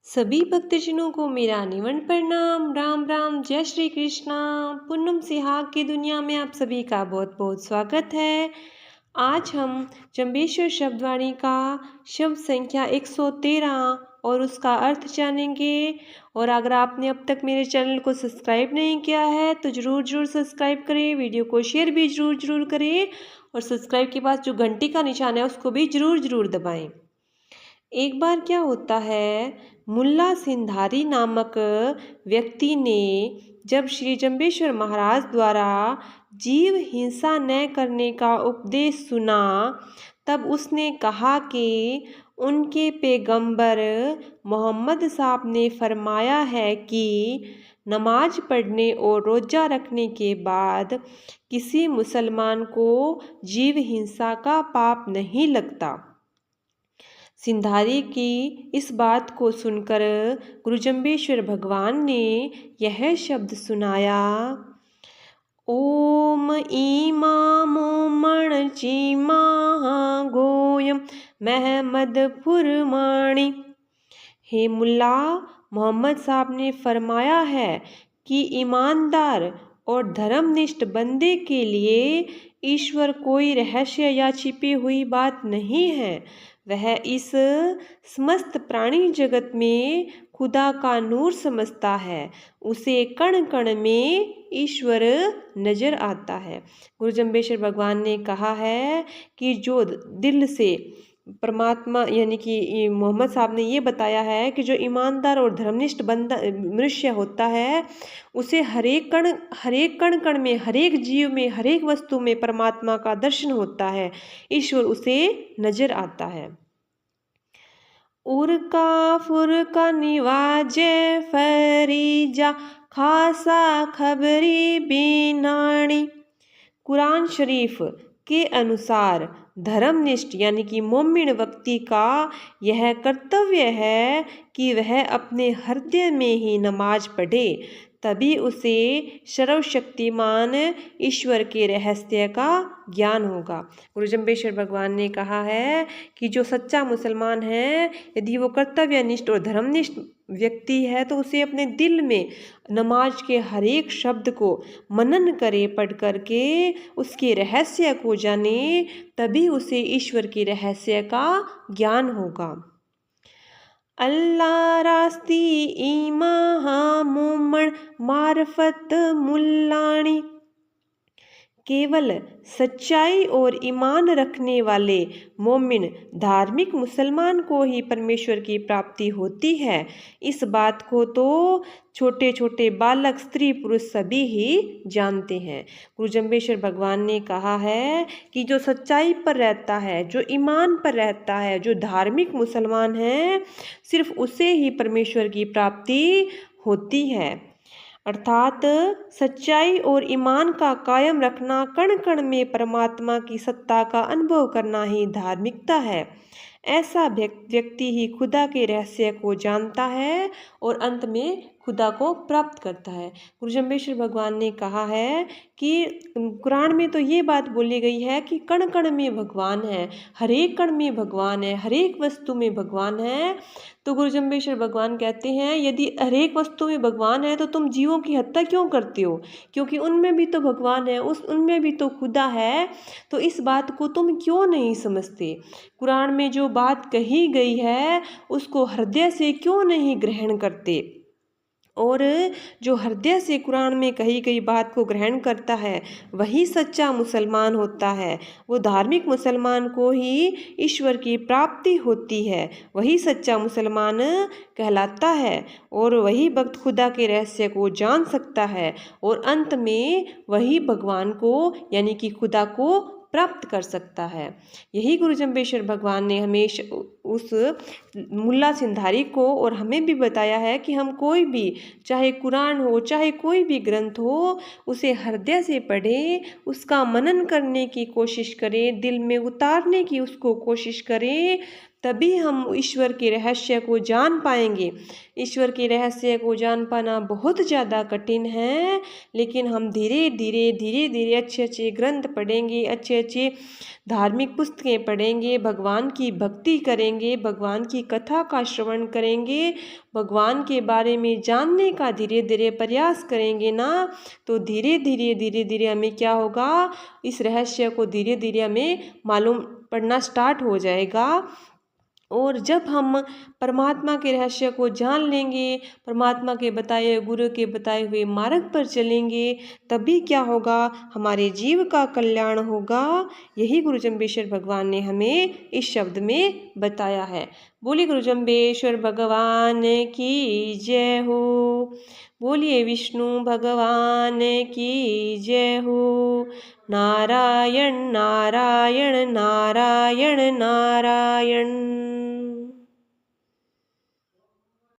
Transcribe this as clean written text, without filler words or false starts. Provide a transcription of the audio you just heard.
सभी भक्तजनों को मेरा निवन प्रणाम। राम राम, जय श्री कृष्णा। पूनम सिहाग की दुनिया में आप सभी का बहुत बहुत स्वागत है। आज हम जंबेश्वर शब्दवाणी का शब्द संख्या 113 और उसका अर्थ जानेंगे। और अगर आपने अब तक मेरे चैनल को सब्सक्राइब नहीं किया है तो ज़रूर सब्सक्राइब करें, वीडियो को शेयर भी ज़रूर करें और सब्सक्राइब के पास जो घंटी का निशान है उसको भी ज़रूर दबाएं। एक बार क्या होता है, मुल्ला सिंधारी नामक व्यक्ति ने जब श्री जंबेश्वर महाराज द्वारा जीव हिंसा न करने का उपदेश सुना, तब उसने कहा कि उनके पैगंबर मोहम्मद साहब ने फरमाया है कि नमाज पढ़ने और रोज़ा रखने के बाद किसी मुसलमान को जीव हिंसा का पाप नहीं लगता। सिंधारी की इस बात को सुनकर गुरु जंबेश्वर भगवान ने यह शब्द सुनाया, ओम इमामोमण चीमा गोयम महमद फुरमाणी। हे मुल्ला, मोहम्मद साहब ने फरमाया है कि ईमानदार और धर्मनिष्ठ बंदे के लिए ईश्वर कोई रहस्य या छिपी हुई बात नहीं है। वह इस समस्त प्राणी जगत में खुदा का नूर समझता है। उसे कण कण में ईश्वर नजर आता है। गुरु जंबेश्वर भगवान ने कहा है कि जो दिल से परमात्मा यानी कि मोहम्मद साहब ने ये बताया है कि जो ईमानदार और धर्मनिष्ठ बंदा मनुष्य होता है उसे हरेक कण कण में, हरेक जीव में, हरेक वस्तु में परमात्मा का दर्शन होता है, ईश्वर उसे नजर आता है। उरका फुरका निवाजे फरीजा खासा खबरी बीनाणी। कुरान शरीफ के अनुसार धर्मनिष्ठ यानी कि मोमिन व्यक्ति का यह कर्तव्य है कि वह अपने हृदय में ही नमाज पढ़े, तभी उसे सर्वशक्तिमान ईश्वर के रहस्य का ज्ञान होगा। गुरु जंबेश्वर भगवान ने कहा है कि जो सच्चा मुसलमान है, यदि वो कर्तव्यनिष्ठ और धर्मनिष्ठ व्यक्ति है तो उसे अपने दिल में नमाज के हर एक शब्द को मनन करे, पढ़ करके उसके रहस्य को जाने, तभी उसे ईश्वर के रहस्य का ज्ञान होगा। अल्लाह रास्ती ईमा मुमण मार्फत मुल्लाणी। केवल सच्चाई और ईमान रखने वाले मोमिन धार्मिक मुसलमान को ही परमेश्वर की प्राप्ति होती है। इस बात को तो छोटे छोटे बालक, स्त्री, पुरुष सभी ही जानते हैं। गुरु जंबेश्वर भगवान ने कहा है कि जो सच्चाई पर रहता है, जो ईमान पर रहता है, जो धार्मिक मुसलमान है, सिर्फ उसे ही परमेश्वर की प्राप्ति होती है। अर्थात सच्चाई और ईमान का कायम रखना, कण कण में परमात्मा की सत्ता का अनुभव करना ही धार्मिकता है। ऐसा व्यक्ति ही खुदा के रहस्य को जानता है और अंत में खुदा को प्राप्त करता है। गुरु जंबेश्वर भगवान ने कहा है कि कुरान में तो ये बात बोली गई है कि कण कण में भगवान है, हरेक कण में भगवान है, हरेक वस्तु में भगवान है। तो गुरु जंबेश्वर भगवान कहते हैं, यदि हरेक वस्तु में भगवान है तो तुम जीवों की हत्या क्यों करते हो? क्योंकि उनमें भी तो भगवान है, उनमें भी तो खुदा है। तो इस बात को तुम क्यों नहीं समझते? कुरान में जो बात कही गई है उसको हृदय से क्यों नहीं ग्रहण करते? और जो हृदय से कुरान में कही गई बात को ग्रहण करता है वही सच्चा मुसलमान होता है। वो धार्मिक मुसलमान को ही ईश्वर की प्राप्ति होती है, वही सच्चा मुसलमान कहलाता है और वही भक्त खुदा के रहस्य को जान सकता है और अंत में वही भगवान को यानी कि खुदा को प्राप्त कर सकता है। यही गुरु जंबेश्वर भगवान ने हमेशा उस मुल्ला सिंधारी को और हमें भी बताया है कि हम कोई भी, चाहे कुरान हो, चाहे कोई भी ग्रंथ हो, उसे हृदय से पढ़ें, उसका मनन करने की कोशिश करें, दिल में उतारने की उसको कोशिश करें, तभी हम ईश्वर के रहस्य को जान पाएंगे। ईश्वर के रहस्य को जान पाना बहुत ज़्यादा कठिन है, लेकिन हम धीरे धीरे अच्छे अच्छे ग्रंथ पढ़ेंगे, अच्छे अच्छे धार्मिक पुस्तकें पढ़ेंगे, भगवान की भक्ति करेंगे, भगवान की कथा का श्रवण करेंगे, भगवान के बारे में जानने का धीरे धीरे प्रयास करेंगे ना, तो धीरे धीरे हमें क्या होगा, इस रहस्य को धीरे धीरे हमें मालूम पड़ना स्टार्ट हो जाएगा। और जब हम परमात्मा के रहस्य को जान लेंगे, परमात्मा के बताए, गुरु के बताए हुए मार्ग पर चलेंगे, तभी क्या होगा, हमारे जीव का कल्याण होगा। यही गुरु जम्बेश्वर भगवान ने हमें इस शब्द में बताया है। बोलिए गुरु जम्बेश्वर भगवान की जय हो। बोलिए विष्णु भगवान की जय हो। नारायण नारायण नारायण नारायण।